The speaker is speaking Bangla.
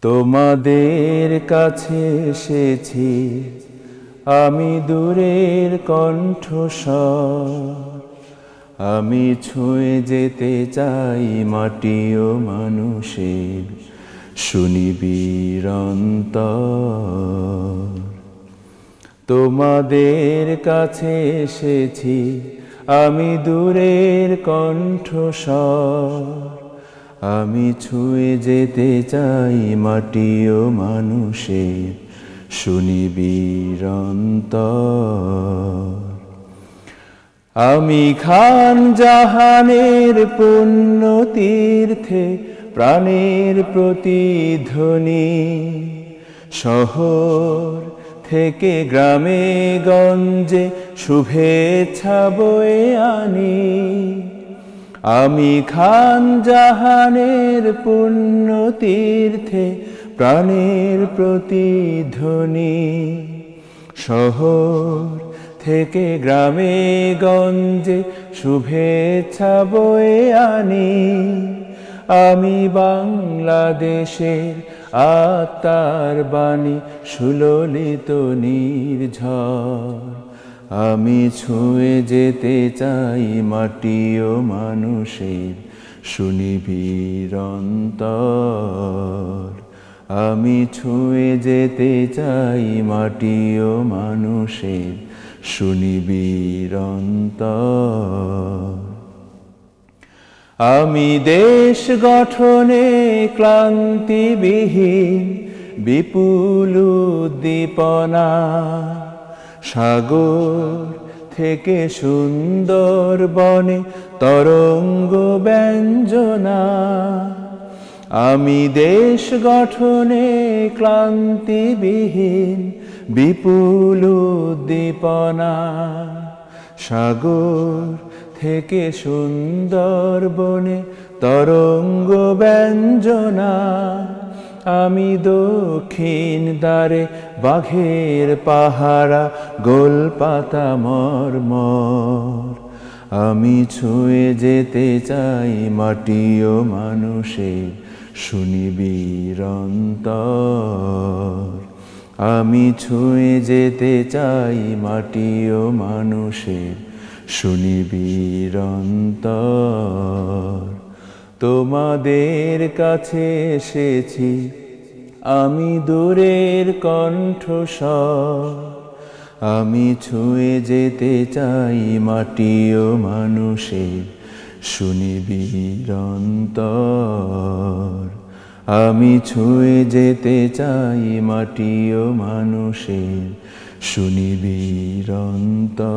তোমাদের কাছে এসেছি আমি দূরের কণ্ঠস্বর, আমি ছুঁয়ে যেতে চাই মাটি ও মানুষের সুনিবিড় অন্তর। তোমাদের কাছে এসেছি আমি দূরের কণ্ঠস্বর, আমি ছুঁয়ে যেতে চাই মাটি ও মানুষের সুনিবিড় অন্তর। আমি খান জাহানের পুণ্য তীর্থে প্রাণের প্রতিধ্বনি, শহর থেকে গ্রামে গঞ্জে শুভেচ্ছা বয়ে আনি। আমি খান জাহানের পুণ্য তীর্থে প্রাণের প্রতিধ্বনি, শহর থেকে গ্রামে গঞ্জে শুভেচ্ছা বয়ে আনি। আমি বাংলাদেশের আত্মার বাণী সুললিত নির্ঝর, আমি ছুঁয়ে যেতে চাই মাটি ও মানুষের সুনিবিড় অন্তর। আমি ছুঁয়ে যেতে চাই মাটি ও মানুষের সুনিবিড় অন্তর। আমি দেশ গঠনে ক্লান্তিবিহীন বিপুল উদ্দীপনা, সাগর থেকে সুন্দর বনে তরঙ্গ ব্যঞ্জনা। আমি দেশ গঠনে ক্লান্তিবিহীন বিপুল উদ্দীপনা, সাগর থেকে সুন্দর বনে তরঙ্গ ব্যঞ্জনা। আমি দক্ষিণ দ্বারে বাঘের পাহারা গোলপাতা মর্মর, আমি ছুঁয়ে যেতে চাই মাটি ও মানুষের সুনিবিড় অন্তর। আমি ছুঁয়ে যেতে চাই মাটি ও মানুষের সুনিবিড় অন্তর। তোমাদের কাছে এসেছি আমি দূরের কণ্ঠস্বর, আমি ছুঁয়ে যেতে চাই মাটি ও মানুষের সুনিবিড় অন্তর। আমি ছুঁয়ে যেতে চাই মাটি ও মানুষের সুনিবিড় অন্তর।